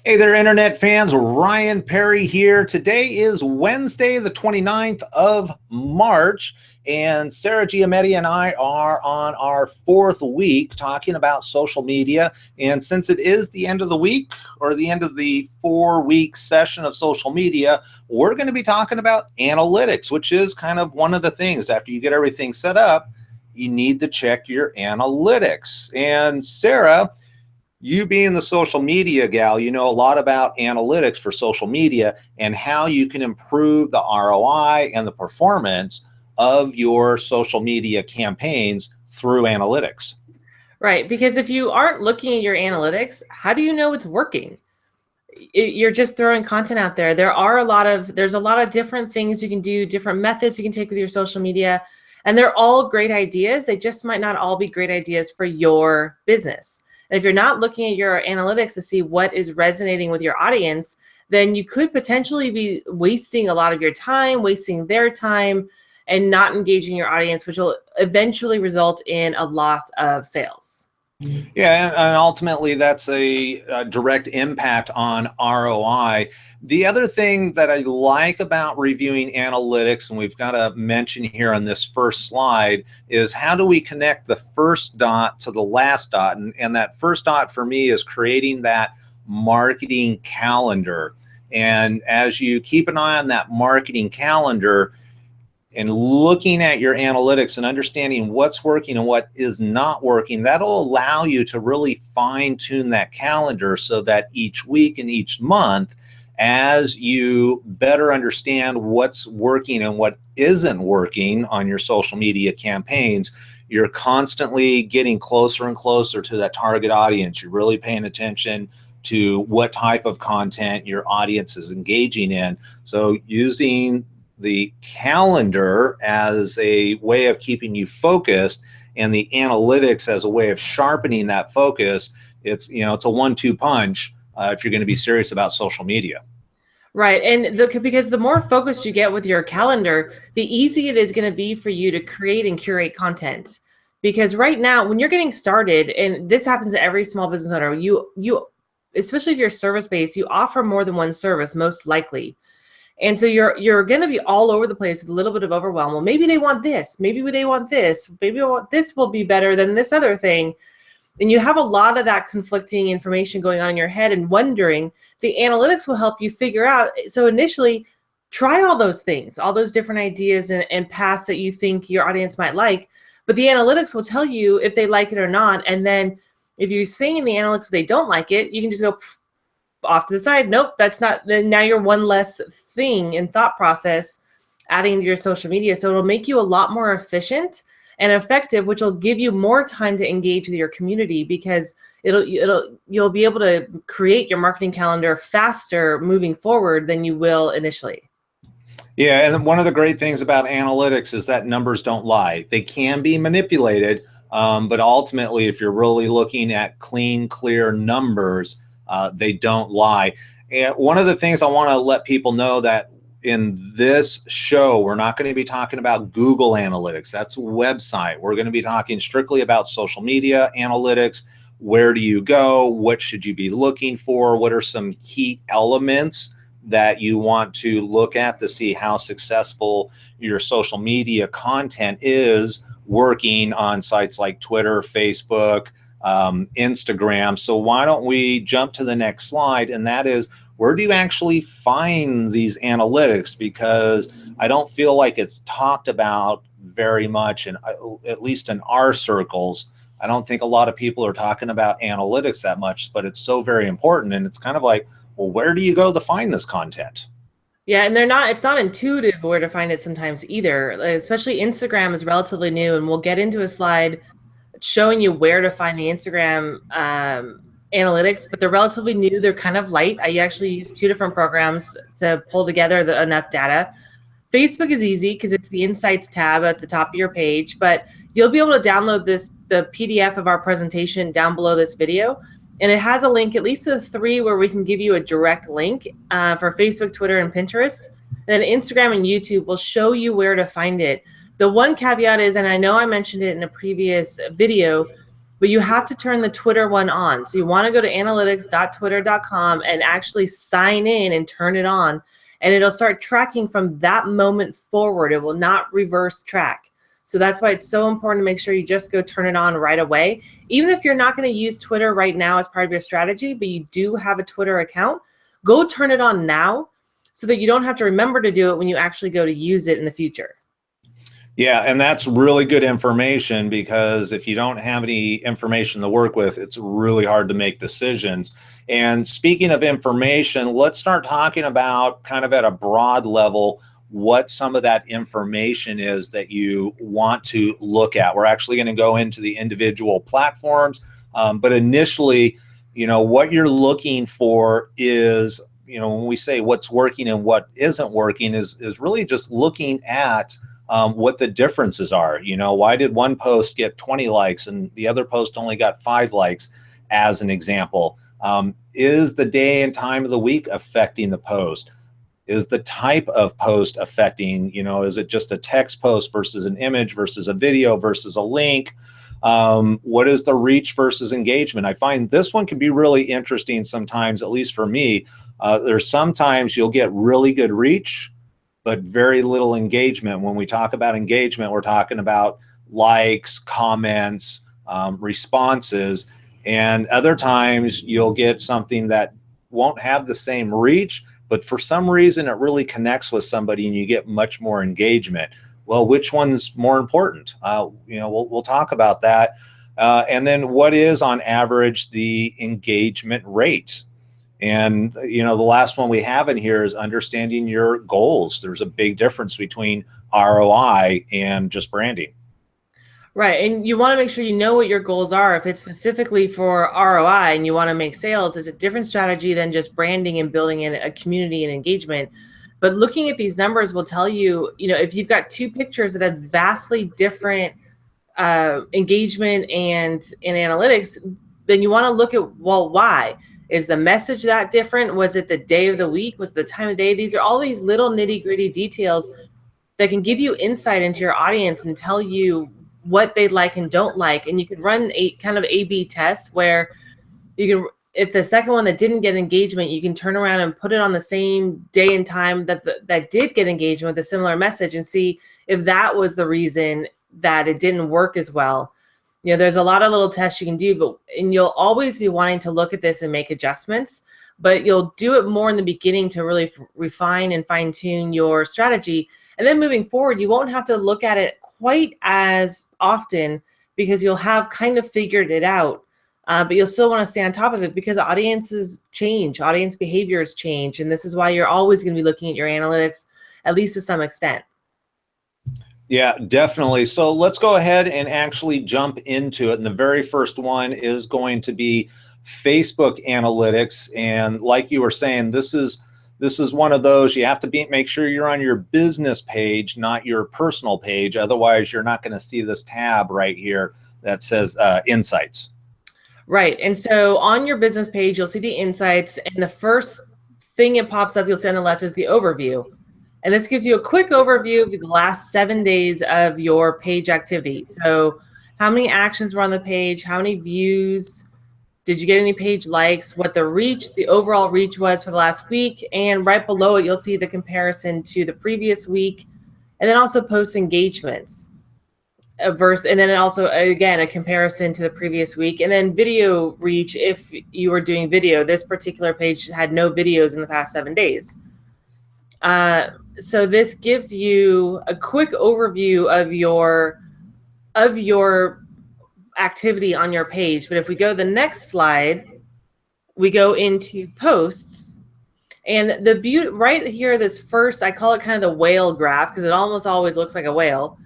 Hey there, Internet fans. Ryan Perry here. Today is Wednesday, the 29th of March, and Sarah Giametti and I are on our fourth week talking about social media. And since it is the end of the week, or the end of the 4-week session of social media, we're going to be talking about analytics, which is kind of one of the things. After you get everything set up, you need to check your analytics. And Sarah, you being the social media gal, you know a lot about analytics for social media and how you can improve the ROI and the performance of your social media campaigns through analytics. Right, because if you aren't looking at your analytics, how do you know it's working? You're just throwing content out there. There's a lot of different things you can do, different methods you can take with your social media, and they're all great ideas. They just might not all be great ideas for your business. And if you're not looking at your analytics to see what is resonating with your audience, then you could potentially be wasting a lot of your time, wasting their time, and not engaging your audience, which will eventually result in a loss of sales. Yeah, and ultimately that's a direct impact on ROI. The other thing that I like about reviewing analytics, and we've got to mention here on this first slide, is how do we connect the first dot to the last dot? And that first dot for me is creating that marketing calendar. And as you keep an eye on that marketing calendar, and looking at your analytics and understanding what's working and what is not working, that'll allow you to really fine tune that calendar so that each week and each month, as you better understand what's working and what isn't working on your social media campaigns, you're constantly getting closer and closer to that target audience. You're really paying attention to what type of content your audience is engaging in. So using the calendar as a way of keeping you focused and the analytics as a way of sharpening that focus, it's a 1-2 punch if you're going to be serious about social media. Right, and because the more focused you get with your calendar, the easier it is going to be for you to create and curate content. Because right now, when you're getting started, and this happens to every small business owner, you especially if you're service-based, you offer more than one service, most likely. And so you're going to be all over the place with a little bit of overwhelm. Well, maybe they want this. Maybe they want this. Maybe this will be better than this other thing. And you have a lot of that conflicting information going on in your head and wondering. The analytics will help you figure out. So initially, try all those things, all those different ideas and paths that you think your audience might like. But the analytics will tell you if they like it or not. And then if you're seeing in the analytics they don't like it, you can just go off to the side. Nope, that's not. Then now you're one less thing in thought process adding to your social media. So it'll make you a lot more efficient and effective, which will give you more time to engage with your community, because you'll be able to create your marketing calendar faster moving forward than you will initially. Yeah, and one of the great things about analytics is that numbers don't lie. They can be manipulated, but ultimately, if you're really looking at clean, clear numbers, they don't lie. And one of the things I want to let people know that in this show, we're not going to be talking about Google Analytics. That's a website. We're going to be talking strictly about social media analytics. Where do you go? What should you be looking for? What are some key elements that you want to look at to see how successful your social media content is working on sites like Twitter, Facebook, Instagram. So why don't we jump to the next slide, and that is, where do you actually find these analytics? Because I don't feel like it's talked about very much, and at least in our circles, I don't think a lot of people are talking about analytics that much, but it's so very important. And it's kind of like, well, where do you go to find this content? Yeah, and it's not intuitive where to find it sometimes either. Especially Instagram is relatively new, and we'll get into a slide showing you where to find the Instagram analytics, but they're relatively new. They're kind of light. I actually use 2 different programs to pull together enough data. Facebook is easy because it's the Insights tab at the top of your page, but you'll be able to download the PDF of our presentation down below this video. And it has a link, at least to the 3 where we can give you a direct link for Facebook, Twitter, and Pinterest. And then Instagram and YouTube will show you where to find it. The one caveat is, and I know I mentioned it in a previous video, but you have to turn the Twitter one on. So you want to go to analytics.twitter.com and actually sign in and turn it on, and it'll start tracking from that moment forward. It will not reverse track. So that's why it's so important to make sure you just go turn it on right away. Even if you're not going to use Twitter right now as part of your strategy, but you do have a Twitter account, go turn it on now so that you don't have to remember to do it when you actually go to use it in the future. Yeah, and that's really good information, because if you don't have any information to work with, it's really hard to make decisions. And speaking of information, let's start talking about, kind of at a broad level, what some of that information is that you want to look at. We're actually going to go into the individual platforms, but initially, what you're looking for is, when we say what's working and what isn't working, is really just looking at what the differences are. Why did one post get 20 likes and the other post only got 5 likes, as an example? Is the day and time of the week affecting the post? Is the type of post affecting, is it just a text post versus an image versus a video versus a link? What is the reach versus engagement? I find this one can be really interesting sometimes, at least for me. There's sometimes you'll get really good reach, but very little engagement. When we talk about engagement, we're talking about likes, comments, responses. And other times you'll get something that won't have the same reach, but for some reason it really connects with somebody and you get much more engagement. Well, which one's more important? We'll talk about that. And then what is on average the engagement rate? And, the last one we have in here is understanding your goals. There's a big difference between ROI and just branding. Right. And you want to make sure you know what your goals are. If it's specifically for ROI and you want to make sales, it's a different strategy than just branding and building in a community and engagement. But looking at these numbers will tell you, if you've got 2 pictures that have vastly different engagement and in analytics, then you want to look at, well, why? Is the message that different? Was it the day of the week? Was it the time of day? These are all these little nitty-gritty details that can give you insight into your audience and tell you what they like and don't like. And you can run a kind of A/B test where you can, if the second one that didn't get engagement, you can turn around and put it on the same day and time that did get engagement with a similar message and see if that was the reason that it didn't work as well. There's a lot of little tests you can do, and you'll always be wanting to look at this and make adjustments, but you'll do it more in the beginning to really refine and fine tune your strategy. And then moving forward, you won't have to look at it quite as often because you'll have kind of figured it out, but you'll still want to stay on top of it because audiences change, audience behaviors change. And this is why you're always going to be looking at your analytics, at least to some extent. Yeah, definitely. So let's go ahead and actually jump into it. And the very first one is going to be Facebook analytics. And like you were saying, this is one of those, you have to make sure you're on your business page, not your personal page. Otherwise, you're not going to see this tab right here that says Insights. Right. And so on your business page, you'll see the Insights. And the first thing it pops up, you'll see on the left, is the overview. And this gives you a quick overview of the last 7 days of your page activity. So how many actions were on the page, how many views, did you get any page likes, what the overall reach was for the last week, and right below it, you'll see the comparison to the previous week, and then also post engagements. And then also, again, a comparison to the previous week, and then video reach if you were doing video. This particular page had no videos in the past 7 days. So this gives you a quick overview of your activity on your page. But if we go to the next slide, we go into posts. And the beauty right here, this first, I call it kind of the whale graph because it almost always looks like a whale.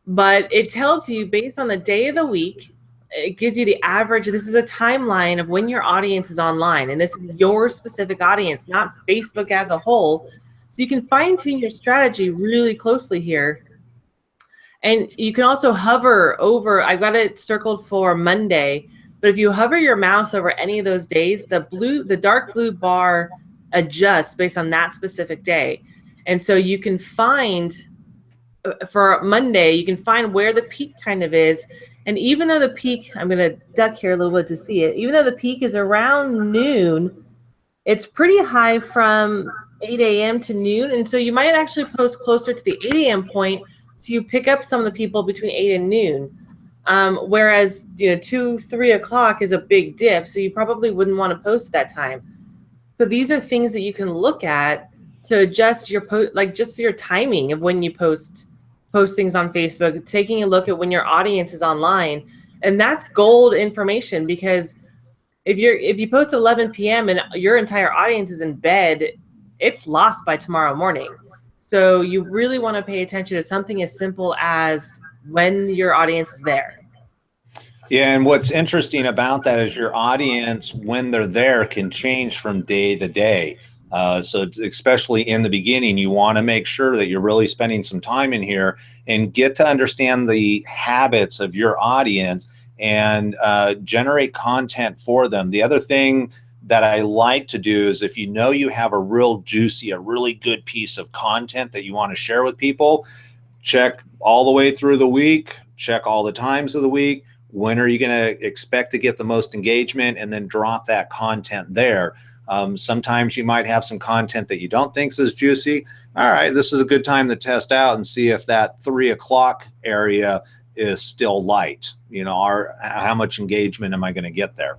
But it tells you based on the day of the week, it gives you the average. This is a timeline of when your audience is online. And this is your specific audience, not Facebook as a whole. So you can fine tune your strategy really closely here. And you can also hover over, I've got it circled for Monday, but if you hover your mouse over any of those days, the dark blue bar adjusts based on that specific day. And so you can find, for Monday, you can find where the peak kind of is. And even though the peak, I'm going to duck here a little bit to see it, even though the peak is around noon, it's pretty high from 8 a.m. to noon. And so you might actually post closer to the 8 a.m. point. So you pick up some of the people between 8 and noon. Whereas, 2, 3 o'clock is a big dip. So you probably wouldn't want to post at that time. So these are things that you can look at to adjust your post, like just your timing of when you post things on Facebook, taking a look at when your audience is online. And that's gold information, because if you post at 11 p.m. and your entire audience is in bed, it's lost by tomorrow morning. So you really want to pay attention to something as simple as when your audience is there. Yeah, and what's interesting about that is your audience, when they're there, can change from day to day. So especially in the beginning, you want to make sure that you're really spending some time in here and get to understand the habits of your audience and generate content for them. The other thing that I like to do is, if you know you have a real juicy, a really good piece of content that you want to share with people, check all the way through the week, check all the times of the week. When are you going to expect to get the most engagement, and then drop that content there. Sometimes you might have some content that you don't think is as juicy. All right, this is a good time to test out and see if that 3 o'clock area is still light. How much engagement am I going to get there?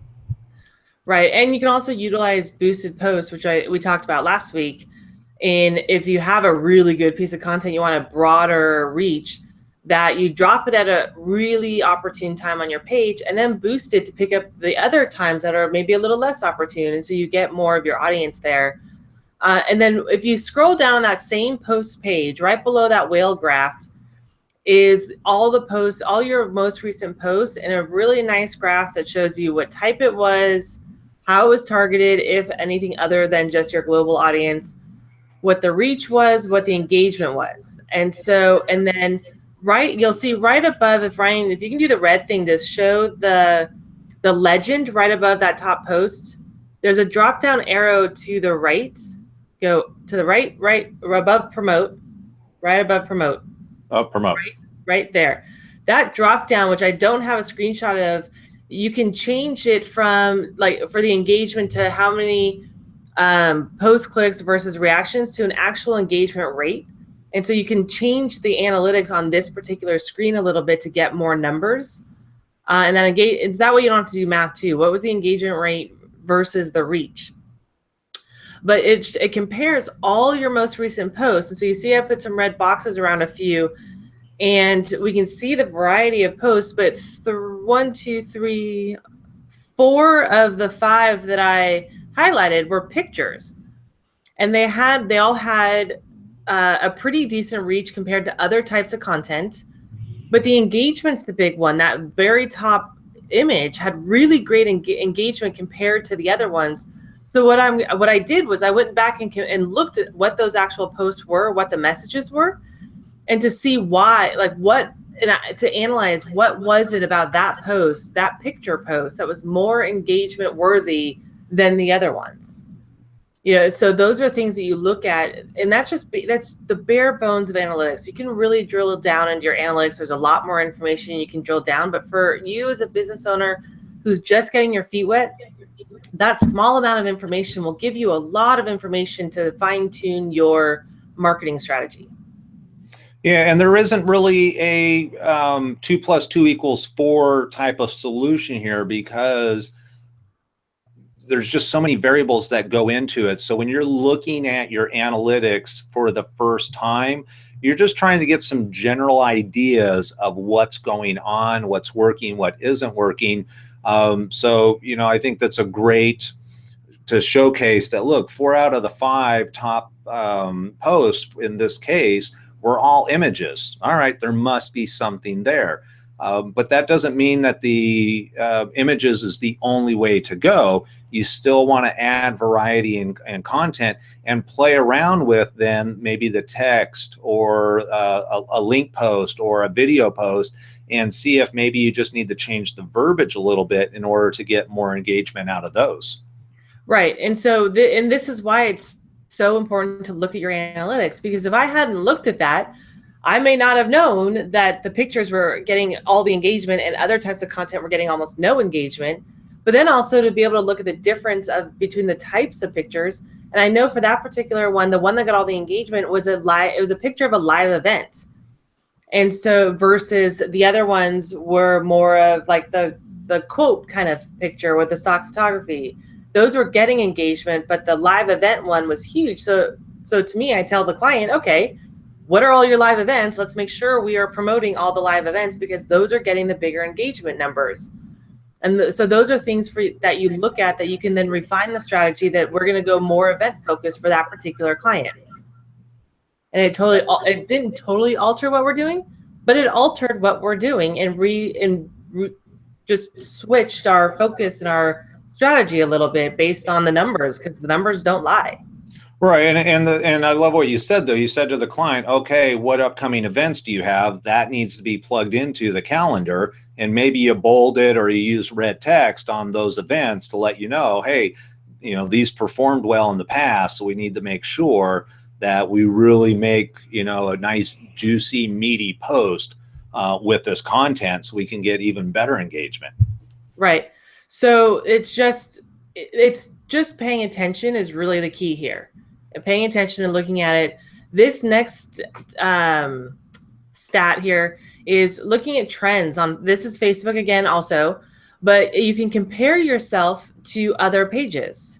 Right. And you can also utilize boosted posts, which we talked about last week. And if you have a really good piece of content, you want a broader reach, that you drop it at a really opportune time on your page and then boost it to pick up the other times that are maybe a little less opportune. And so you get more of your audience there. And then if you scroll down that same post page, right below that whale graph is all the posts, all your most recent posts, and a really nice graph that shows you what type it was, how it was targeted, if anything other than just your global audience, what the reach was, what the engagement was. And then you'll see right above, if you can do the red thing to show the legend right above that top post, there's a drop down arrow to the right. Go to the right above promote, right above promote. Oh, promote. Right there. That drop down, which I don't have a screenshot of, you can change it from, like, for the engagement to how many post clicks versus reactions to an actual engagement rate. And so you can change the analytics on this particular screen a little bit to get more numbers. And then it's that way you don't have to do math too. What was the engagement rate versus the reach? But it compares all your most recent posts. And so you see I put some red boxes around a few, and we can see the variety of posts, but 1, 2, 3, 4 of the 5 that I highlighted were pictures. And they all had a pretty decent reach compared to other types of content. But the engagement's the big one. That very top image had really great engagement compared to the other ones. So what I did was I went back and looked at what those actual posts were, what the messages were, and to see why, to analyze what was it about that post, that picture post, that was more engagement worthy than the other ones. So those are things that you look at, and that's the bare bones of analytics. You can really drill down into your analytics. There's a lot more information you can drill down, but for you as a business owner who's just getting your feet wet, that small amount of information will give you a lot of information to fine-tune your marketing strategy. Yeah, and there isn't really a 2 + 2 = 4 type of solution here, because there's just so many variables that go into it. So when you're looking at your analytics for the first time, you're just trying to get some general ideas of what's going on, what's working, what isn't working. So, I think that's a great to showcase that, look, 4 out of the 5 top posts in this case were all images. All right, there must be something there. But that doesn't mean that the images is the only way to go. You still want to add variety and content and play around with then maybe the text or a link post or a video post, and see if maybe you just need to change the verbiage a little bit in order to get more engagement out of those. Right. And so this is why it's so important to look at your analytics, because if I hadn't looked at that, I may not have known that the pictures were getting all the engagement and other types of content were getting almost no engagement. But then also to be able to look at the difference of between the types of pictures. And I know for that particular one, the one that got all the engagement was it was a picture of a live event. And so versus the other ones were more of like the quote kind of picture with the stock photography. Those were getting engagement, but the live event one was huge. So to me, I tell the client, okay, what are all your live events? Let's make sure we are promoting all the live events because those are getting the bigger engagement numbers. And so those are things that you look at that you can then refine the strategy that we're going to go more event focused for that particular client. And it didn't totally alter what we're doing, but it altered what we're doing and just switched our focus and our strategy a little bit based on the numbers, because the numbers don't lie. Right, and I love what you said though. You said to the client, okay, what upcoming events do you have? That needs to be plugged into the calendar, and maybe you bold it or you use red text on those events to let you know, hey, these performed well in the past, so we need to make sure that we really make a nice, juicy, meaty post with this content so we can get even better engagement. Right. So it's just paying attention is really the key here. Paying attention and looking at it. This next stat here is looking at trends on, this is Facebook again also, but you can compare yourself to other pages.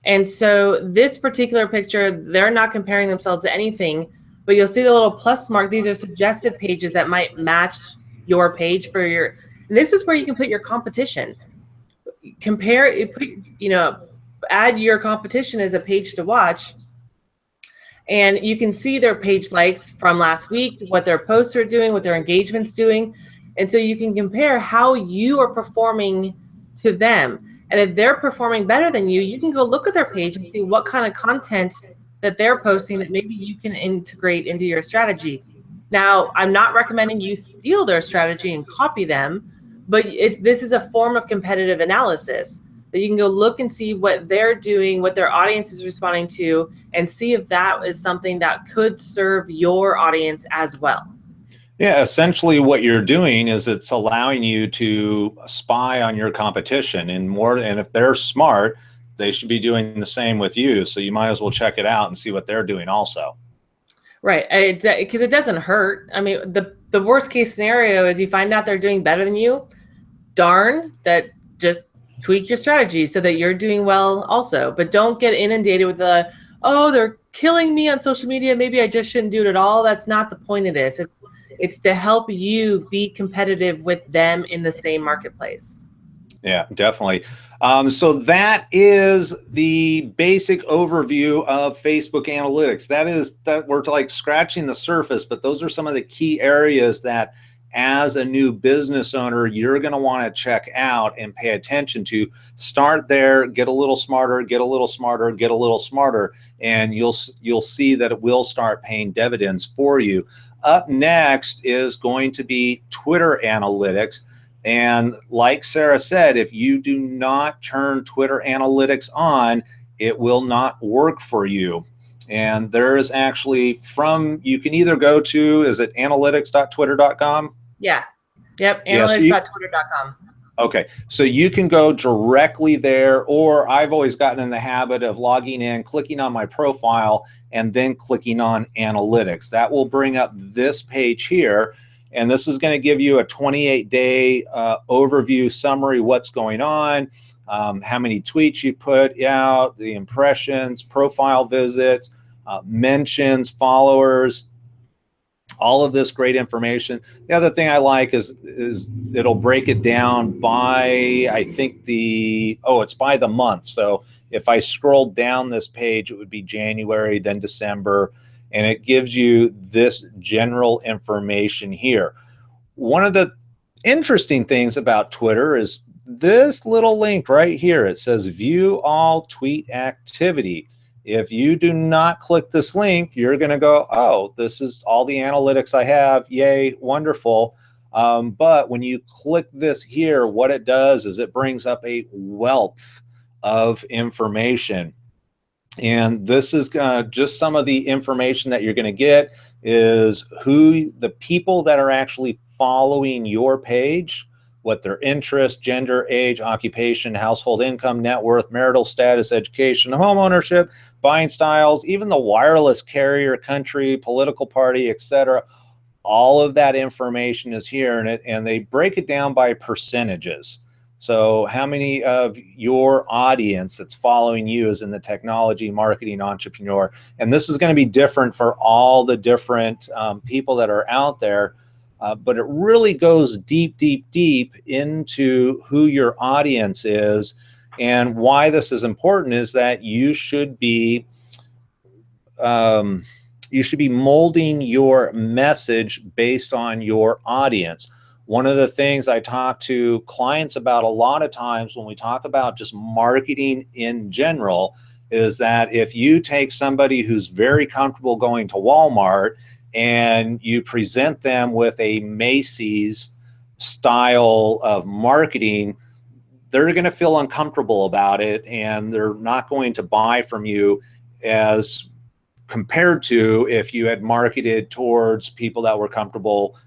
And so this particular picture, they're not comparing themselves to anything, but you'll see the little plus mark. These are suggested pages that might match your page for your, and this is where you can put your competition. Compare it, add your competition as a page to watch. And you can see their page likes from last week, what their posts are doing, what their engagement's doing. And so you can compare how you are performing to them. And if they're performing better than you, you can go look at their page and see what kind of content that they're posting that maybe you can integrate into your strategy. Now, I'm not recommending you steal their strategy and copy them, but this is a form of competitive analysis that you can go look and see what they're doing, what their audience is responding to, and see if that is something that could serve your audience as well. Yeah, essentially what you're doing is it's allowing you to spy on your competition and if they're smart, they should be doing the same with you. So you might as well check it out and see what they're doing also. Right, because it doesn't hurt. I mean, the worst case scenario is you find out they're doing better than you. Darn, that just tweak your strategy so that you're doing well also. But don't get inundated with oh, they're killing me on social media, maybe I just shouldn't do it at all. That's not the point of this. It's to help you be competitive with them in the same marketplace. Yeah, definitely. So that is the basic overview of Facebook analytics. That we're like scratching the surface, but those are some of the key areas that as a new business owner, you're going to want to check out and pay attention to. Start there, get a little smarter, get a little smarter, get a little smarter, and you'll see that it will start paying dividends for you. Up next is going to be Twitter analytics. And like Sarah said, if you do not turn Twitter analytics on, it will not work for you. And there is actually you can either go to, is it analytics.twitter.com? Yeah. Yep. Analytics.twitter.com. Okay. So you can go directly there, or I've always gotten in the habit of logging in, clicking on my profile, and then clicking on analytics. That will bring up this page here. And this is going to give you a 28-day overview summary, what's going on, how many tweets you've put out, the impressions, profile visits, mentions, followers, all of this great information. The other thing I like is it'll break it down by, I think it's by the month. So if I scroll down this page, it would be January, then December, and it gives you this general information here. One of the interesting things about Twitter is this little link right here. It says view all tweet activity. If you do not click this link, you're going to go, oh, this is all the analytics I have. Yay, wonderful. But when you click this here, what it does is it brings up a wealth of information. And this is just some of the information that you're going to get. is who the people that are actually following your page, what their interest, gender, age, occupation, household income, net worth, marital status, education, home ownership, buying styles, even the wireless carrier, country, political party, etc. All of that information is here, and they break it down by percentages. So how many of your audience that's following you is in the technology marketing entrepreneur? And this is going to be different for all the different people that are out there. But it really goes deep, deep, deep into who your audience is. And why this is important is that you should be molding your message based on your audience. One of the things I talk to clients about a lot of times when we talk about just marketing in general is that if you take somebody who's very comfortable going to Walmart and you present them with a Macy's style of marketing, they're going to feel uncomfortable about it, and they're not going to buy from you as compared to if you had marketed towards people that were comfortable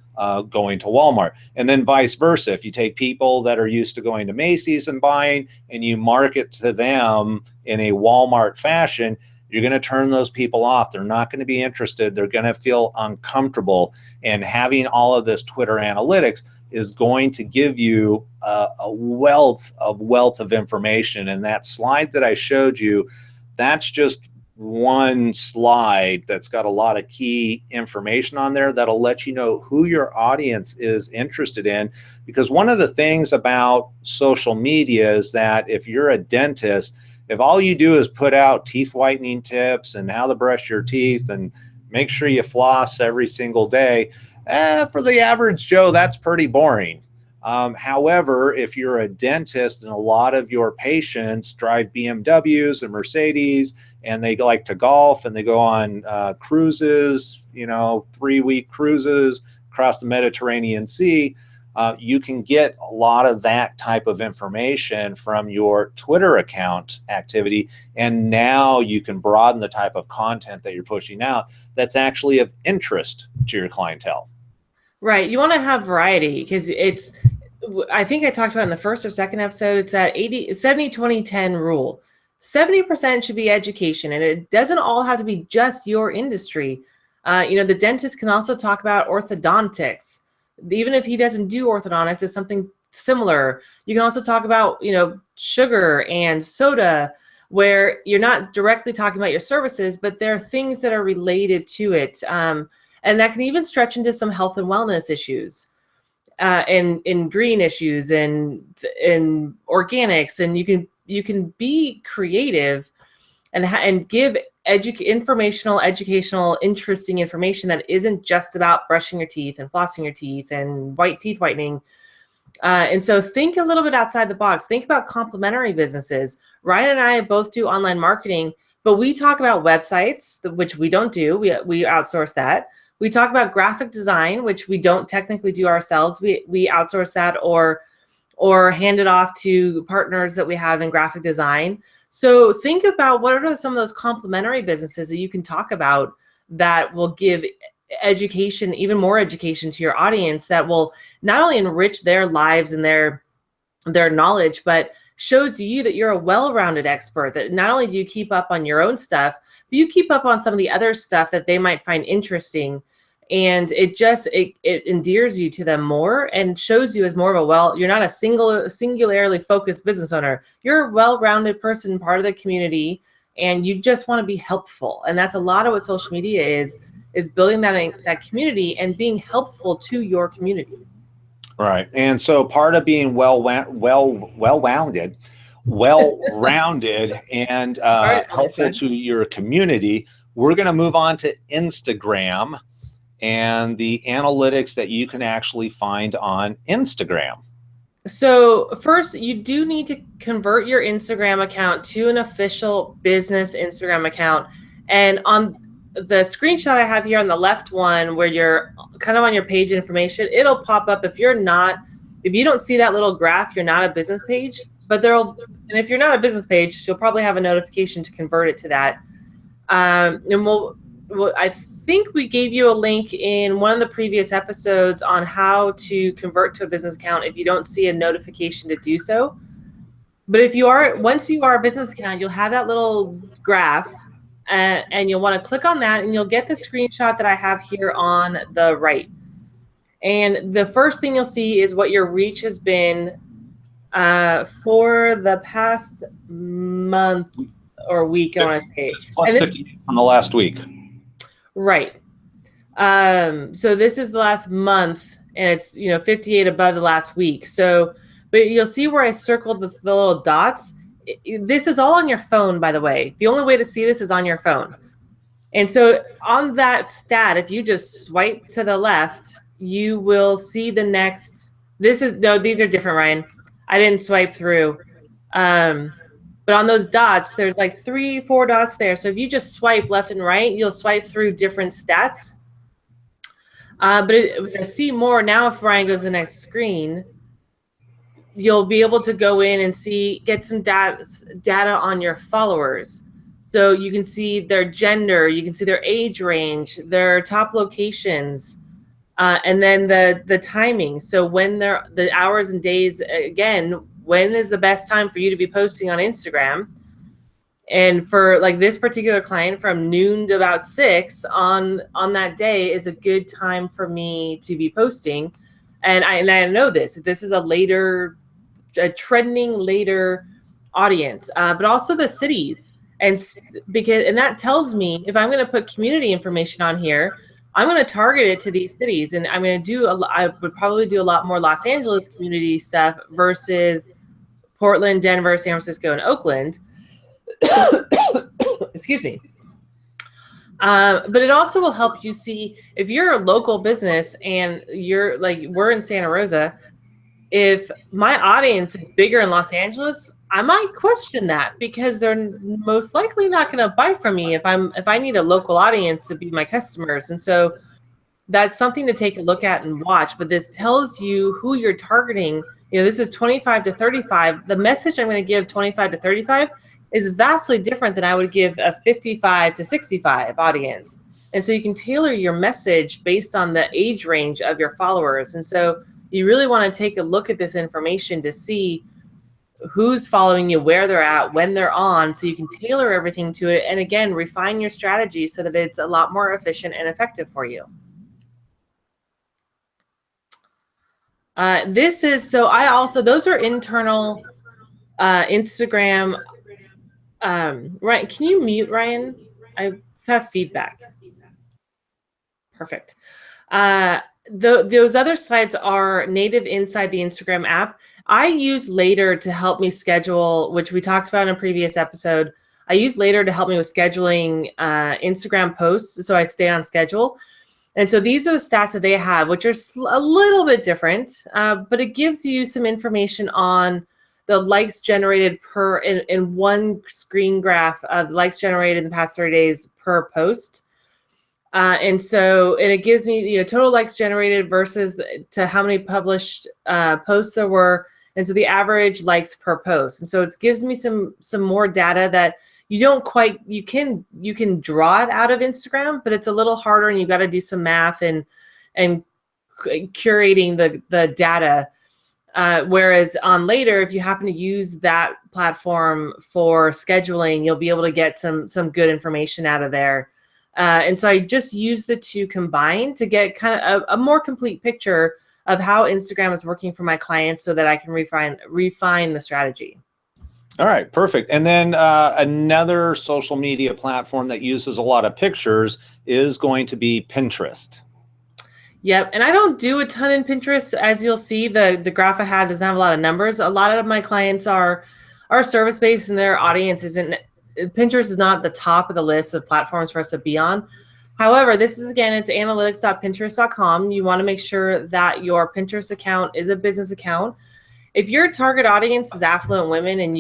going to Walmart. And then vice versa. If you take people that are used to going to Macy's and buying and you market to them in a Walmart fashion, you're going to turn those people off. They're not going to be interested. They're going to feel uncomfortable. And having all of this Twitter analytics is going to give you a wealth of information. And that slide that I showed you, that's just one slide that's got a lot of key information on there that'll let you know who your audience is interested in. Because one of the things about social media is that if you're a dentist, if all you do is put out teeth whitening tips and how to brush your teeth and make sure you floss every single day, for the average Joe, that's pretty boring. However, if you're a dentist and a lot of your patients drive BMWs and Mercedes and they like to golf and they go on cruises, 3-week cruises across the Mediterranean Sea, you can get a lot of that type of information from your Twitter account activity. And now you can broaden the type of content that you're pushing out that's actually of interest to your clientele. Right. You want to have variety because I think I talked about in the first or second episode, it's that 70-20-10 rule. 70% should be education, and it doesn't all have to be just your industry. The dentist can also talk about orthodontics. Even if he doesn't do orthodontics, it's something similar. You can also talk about, sugar and soda, where you're not directly talking about your services, but there are things that are related to it. And that can even stretch into some health and wellness issues, and in green issues and in organics. And you can be creative and give educational, interesting information that isn't just about brushing your teeth and flossing your teeth and teeth whitening. And so think a little bit outside the box. Think about complementary businesses. Ryan and I both do online marketing, but we talk about websites, which we don't do. We outsource that. We talk about graphic design, which we don't technically do ourselves. We outsource that or hand it off to partners that we have in graphic design. So think about what are some of those complementary businesses that you can talk about that will give education, even more education to your audience, that will not only enrich their lives and their knowledge, but shows you that you're a well-rounded expert, that not only do you keep up on your own stuff, but you keep up on some of the other stuff that they might find interesting. And it endears you to them more and shows you as more of you're not a singularly focused business owner. You're a well-rounded person, part of the community, and you just want to be helpful. And that's a lot of what social media is building that community and being helpful to your community. Right. And so part of being well-rounded and helpful to your community, we're going to move on to Instagram and the analytics that you can actually find on Instagram. So first, you do need to convert your Instagram account to an official business Instagram account. And on the screenshot I have here on the left one, where you're kind of on your page information, it'll pop up. If you don't see that little graph, you're not a business page. And if you're not a business page, you'll probably have a notification to convert it to that. And I think we gave you a link in one of the previous episodes on how to convert to a business account if you don't see a notification to do so. But if you are, once you are a business account, you'll have that little graph, and you'll want to click on that, and you'll get the screenshot that I have here on the right. And the first thing you'll see is what your reach has been for the past month or week, I want to say. Plus 50 from the last week. Right. So this is the last month, and it's 58 above the last week. So, but you'll see where I circled the little dots. This is all on your phone, by the way. The only way to see this is on your phone. And so on that stat, if you just swipe to the left, you will see the next. These are different, Ryan. I didn't swipe through. But on those dots, there's like 3-4 dots there. So if you just swipe left and right, you'll swipe through different stats. But see more now, if Ryan goes to the next screen, you'll be able to go in and get some data on your followers. So you can see their gender, you can see their age range, their top locations, and then the timing. So when the hours and days, again, when is the best time for you to be posting on Instagram? And for like this particular client, from noon to about 6 on that day is a good time for me to be posting. And I know this is a trending later audience, but also the cities. And that tells me if I'm going to put community information on here, I'm going to target it to these cities. And I'm going to I would probably do a lot more Los Angeles community stuff versus Portland, Denver, San Francisco, and Oakland. Excuse me. But it also will help you see if you're a local business and you're like, we're in Santa Rosa. If my audience is bigger in Los Angeles, I might question that because they're most likely not going to buy from me if I need a local audience to be my customers. And so that's something to take a look at and watch. But this tells you who you're targeting. This is 25 to 35. The message I'm going to give 25 to 35 is vastly different than I would give a 55 to 65 audience. And so you can tailor your message based on the age range of your followers. And so you really want to take a look at this information to see who's following you, where they're at, when they're on, so you can tailor everything to it. And again, refine your strategy so that it's a lot more efficient and effective for you. Those are internal Instagram. Ryan, can you mute Ryan? I have feedback. Perfect. Those other slides are native inside the Instagram app. I use Later to help me schedule, which we talked about in a previous episode. I use Later to help me with scheduling Instagram posts so I stay on schedule. And so these are the stats that they have, which are a little bit different, but it gives you some information on the likes generated in one screen graph of likes generated in the past 30 days per post. And it gives me total likes generated versus to how many published posts there were, and so the average likes per post. And so it gives me some more data that you can draw it out of Instagram, but it's a little harder, and you've got to do some math and curating the data. Whereas on Later, if you happen to use that platform for scheduling, you'll be able to get some good information out of there. And so I just use the two combined to get kind of a more complete picture of how Instagram is working for my clients so that I can refine the strategy. All right, perfect. And then another social media platform that uses a lot of pictures is going to be Pinterest. Yep, and I don't do a ton in Pinterest. As you'll see, the graph I have doesn't have a lot of numbers. A lot of my clients are service-based, and their audience isn't. Pinterest is not the top of the list of platforms for us to be on. However, it's analytics.pinterest.com. You want to make sure that your Pinterest account is a business account. If your target audience is affluent women and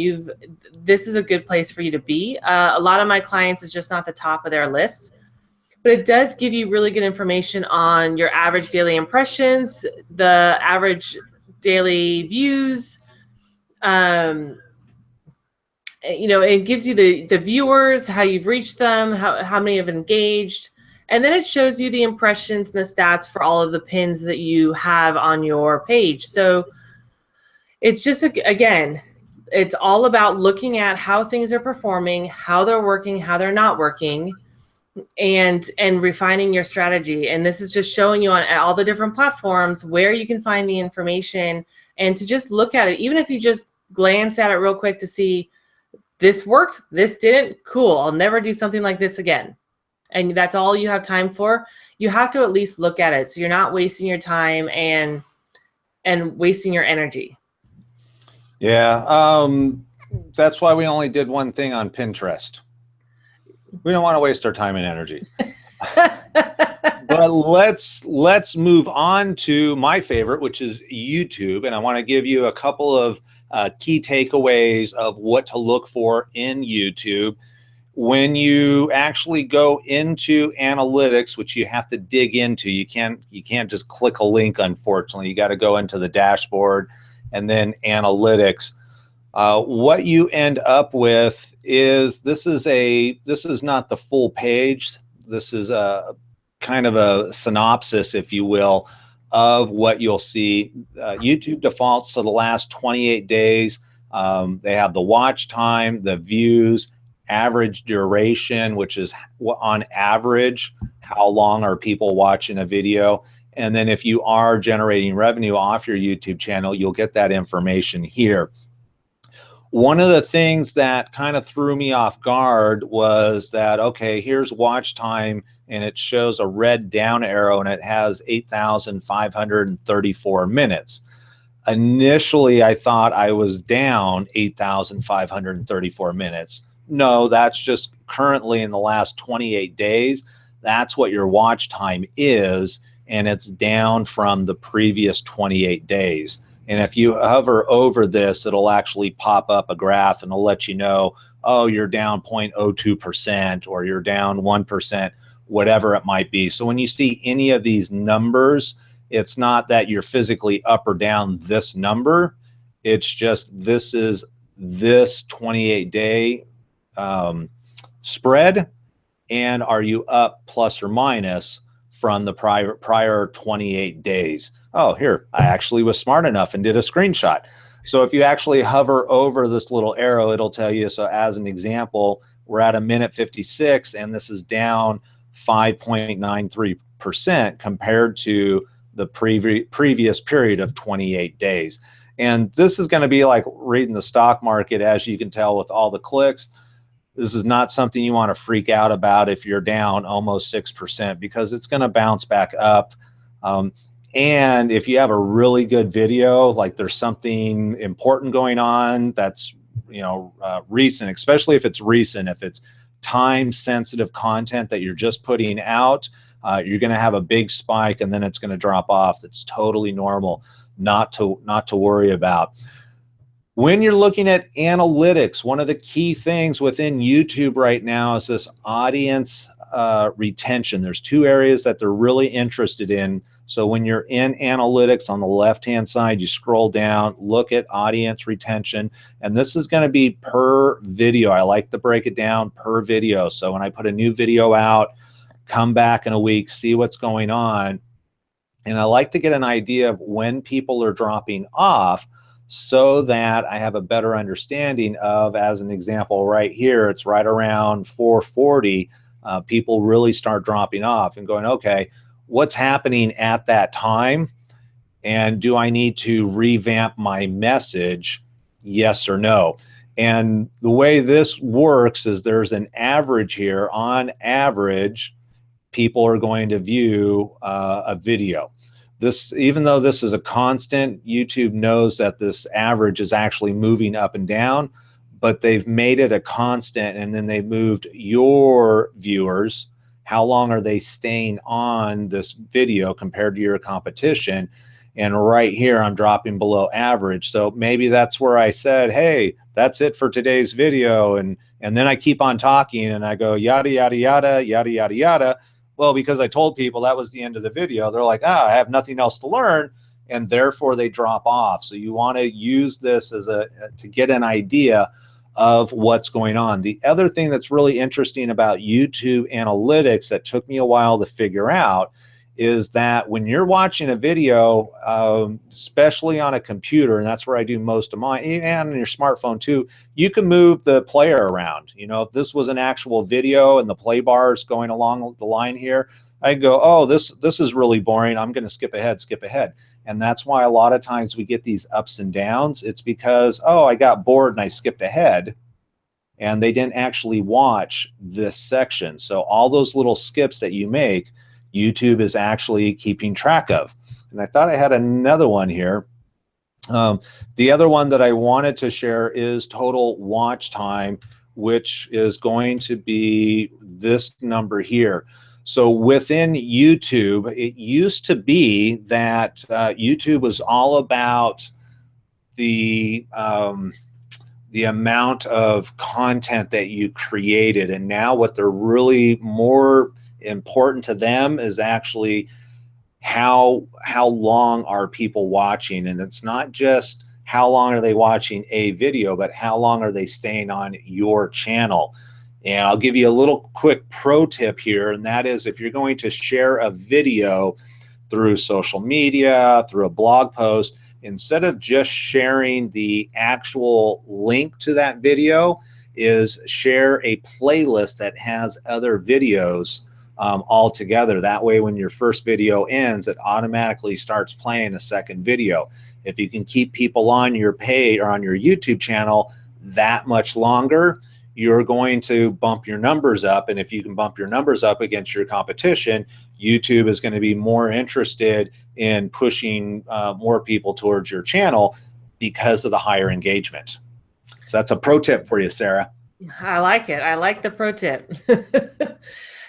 this is a good place for you to be. A lot of my clients is just not the top of their list, but it does give you really good information on your average daily impressions, the average daily views. It gives you the viewers, how you've reached them, how many have engaged. And then it shows you the impressions and the stats for all of the pins that you have on your page. So it's just, again, it's all about looking at how things are performing, how they're working, how they're not working, and refining your strategy. And this is just showing you on all the different platforms where you can find the information, and to just look at it, even if you just glance at it real quick to see this worked, this didn't, cool, I'll never do something like this again. And that's all you have time for. You have to at least look at it so you're not wasting your time and wasting your energy. Yeah, that's why we only did one thing on Pinterest. We don't want to waste our time and energy. But let's move on to my favorite, which is YouTube. And I want to give you a couple of key takeaways of what to look for in YouTube. When you actually go into analytics, which you have to dig into, you can't just click a link, unfortunately. You got to go into the dashboard and then analytics. What you end up with is this is not the full page. This is a kind of a synopsis, if you will, of what you'll see. YouTube defaults to the last 28 days. They have the watch time, the views, average duration, which is on average, how long are people watching a video. And then if you are generating revenue off your YouTube channel, you'll get that information here. One of the things that kind of threw me off guard was that, okay, here's watch time, and it shows a red down arrow, and it has 8,534 minutes. Initially, I thought I was down 8,534 minutes. No, that's just currently in the last 28 days. That's what your watch time is, and it's down from the previous 28 days. And if you hover over this, it'll actually pop up a graph and it'll let you know, oh, you're down 0.02% or you're down 1%, whatever it might be. So when you see any of these numbers, it's not that you're physically up or down this number. It's just this is this 28-day spread, and are you up plus or minus from the prior 28 days. Oh, here, I actually was smart enough and did a screenshot. So if you actually hover over this little arrow, it'll tell you, so as an example, we're at a minute 56, and this is down 5.93% compared to the previous period of 28 days. And this is going to be like reading the stock market, as you can tell with all the clicks. This is not something you want to freak out about if you're down almost 6%, because it's going to bounce back up. And if you have a really good video, like there's something important going on that's, recent, especially if it's recent, if it's time sensitive content that you're just putting out, you're going to have a big spike and then it's going to drop off. That's totally normal, not to worry about. When you're looking at analytics, one of the key things within YouTube right now is this audience retention. There's two areas that they're really interested in. So when you're in analytics on the left-hand side, you scroll down, look at audience retention, and this is going to be per video. I like to break it down per video. So when I put a new video out, come back in a week, see what's going on, and I like to get an idea of when people are dropping off, so that I have a better understanding of, as an example right here, it's right around 440, people really start dropping off and going, okay, what's happening at that time? And do I need to revamp my message? Yes or no? And the way this works is there's an average here. On average, people are going to view a video. This, even though this is a constant, YouTube knows that this average is actually moving up and down, but they've made it a constant, and then they moved your viewers. How long are they staying on this video compared to your competition? And right here, I'm dropping below average. So maybe that's where I said, hey, that's it for today's video. And then I keep on talking and I go, yada, yada, yada, yada, yada, yada. Well, because I told people that was the end of the video, they're like, I have nothing else to learn, and therefore they drop off. So you want to use this as to get an idea of what's going on. The other thing that's really interesting about YouTube analytics that took me a while to figure out is that when you're watching a video, especially on a computer, and that's where I do most of mine, and on your smartphone too, you can move the player around. You know, if this was an actual video and the play bar is going along the line here, I go, oh, this is really boring. I'm going to skip ahead. And that's why a lot of times we get these ups and downs. It's because, oh, I got bored and I skipped ahead, and they didn't actually watch this section. So all those little skips that you make, YouTube is actually keeping track of. And I thought I had another one here. The other one that I wanted to share is total watch time, which is going to be this number here. So within YouTube, it used to be that YouTube was all about the amount of content that you created. And now what they're really more important to them is actually how long are people watching. And it's not just how long are they watching a video, but how long are they staying on your channel. And I'll give you a little quick pro tip here, and that is if you're going to share a video through social media, through a blog post, instead of just sharing the actual link to that video, is share a playlist that has other videos all together. That way, when your first video ends, it automatically starts playing a second video. If you can keep people on your page or on your YouTube channel that much longer, you're going to bump your numbers up. And if you can bump your numbers up against your competition, YouTube is going to be more interested in pushing more people towards your channel because of the higher engagement. So that's a pro tip for you, Sarah. I like it. I like the pro tip.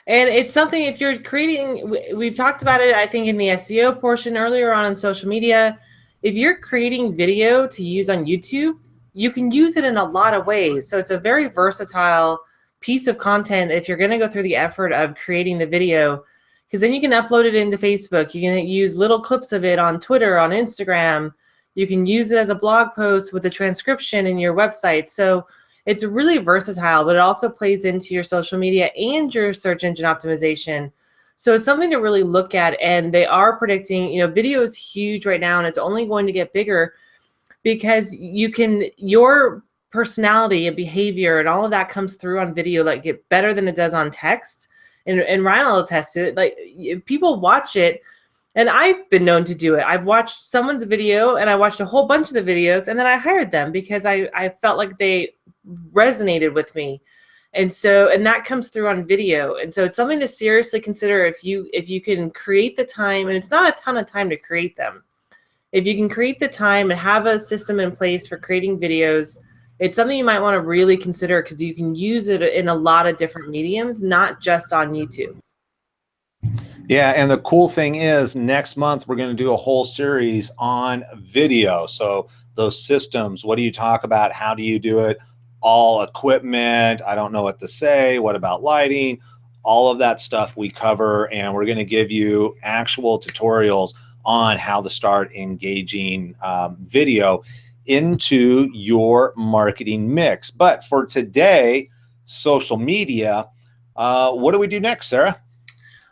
And it's something, if you're creating, we've talked about it, I think, in the SEO portion earlier on in social media. If you're creating video to use on YouTube, you can use it in a lot of ways. So it's a very versatile piece of content if you're going to go through the effort of creating the video, because then you can upload it into Facebook. You can use little clips of it on Twitter, on Instagram. You can use it as a blog post with a transcription in your website. So it's really versatile, but it also plays into your social media and your search engine optimization. So it's something to really look at. And they are predicting, you know, video is huge right now, and it's only going to get bigger because you can, your personality and behavior and all of that comes through on video, like, get better than it does on text. And Ryan will attest to it. Like, people watch it, and I've been known to do it. I've watched someone's video, and I watched a whole bunch of the videos, and then I hired them because I felt like they resonated with me. And so, and that comes through on video. And so it's something to seriously consider if you can create the time, and it's not a ton of time to create them. If you can create the time and have a system in place for creating videos, it's something you might want to really consider, because you can use it in a lot of different mediums, not just on YouTube. Yeah, and the cool thing is next month we're going to do a whole series on video. So those systems, what do you talk about? How do you do it? All equipment, I don't know what to say. What about lighting? All of that stuff we cover, and we're going to give you actual tutorials on how to start engaging video into your marketing mix. But for today, social media, what do we do next, Sarah?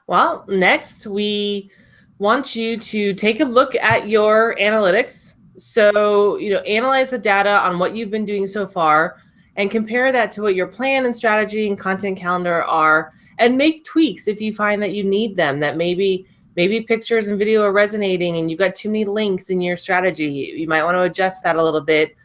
Well, next we want you to take a look at your analytics. So, you know, analyze the data on what you've been doing so far and compare that to what your plan and strategy and content calendar are, and make tweaks if you find that you need them, that maybe pictures and video are resonating and you've got too many links in your strategy. You might want to adjust that a little bit.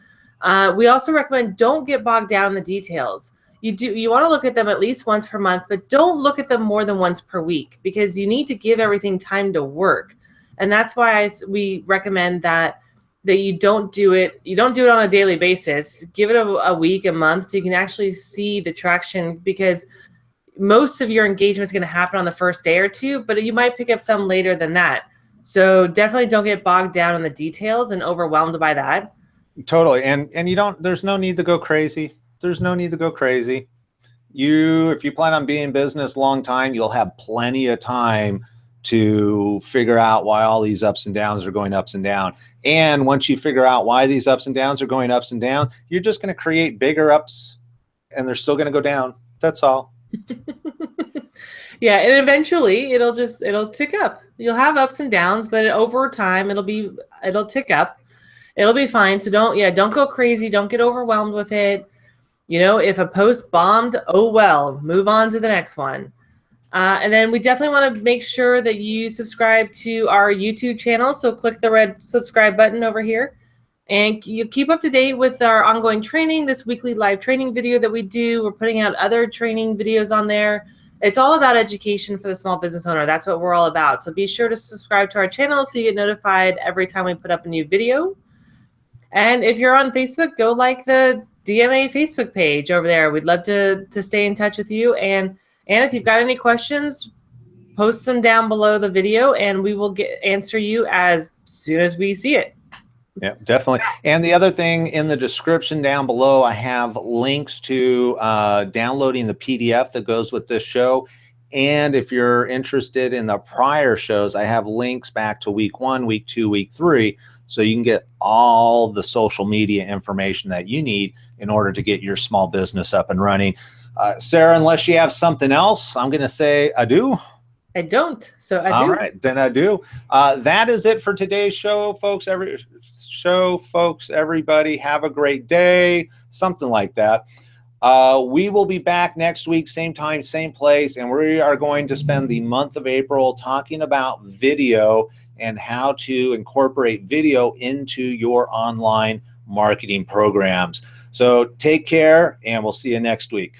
We also recommend, don't get bogged down in the details. You want to look at them at least once per month, but don't look at them more than once per week, because you need to give everything time to work. And that's why we recommend that you don't do it on a daily basis. Give it a week, a month, so you can actually see the traction, because most of your engagement is going to happen on the first day or two, but you might pick up some later than that. So definitely don't get bogged down in the details and overwhelmed by that. Totally. And there's no need to go crazy. There's no need to go crazy. If you plan on being in business a long time, you'll have plenty of time to figure out why all these ups and downs are going ups and down. And once you figure out why these ups and downs are going ups and down, you're just going to create bigger ups and they're still going to go down. That's all. Yeah, and eventually it'll tick up. You'll have ups and downs, but over time it'll tick up. It'll be fine. So don't go crazy. Don't get overwhelmed with it. If a post bombed, oh well, move on to the next one. And then we definitely want to make sure that you subscribe to our YouTube channel. So click the red subscribe button over here. And you keep up to date with our ongoing training, this weekly live training video that we do. We're putting out other training videos on there. It's all about education for the small business owner. That's what we're all about. So be sure to subscribe to our channel so you get notified every time we put up a new video. And if you're on Facebook, go like the DMA Facebook page over there. We'd love to stay in touch with you. And if you've got any questions, post them down below the video and we will answer you as soon as we see it. Yeah, definitely. And the other thing, in the description down below, I have links to downloading the PDF that goes with this show. And if you're interested in the prior shows, I have links back to week 1, week 2, week 3. So you can get all the social media information that you need in order to get your small business up and running. Sarah, unless you have something else, I'm going to say adieu. I don't, so I do. All right, then I do. That is it for today's show, folks. Everybody have a great day, something like that. We will be back next week, same time, same place, and we are going to spend the month of April talking about video and how to incorporate video into your online marketing programs. So take care, and we'll see you next week.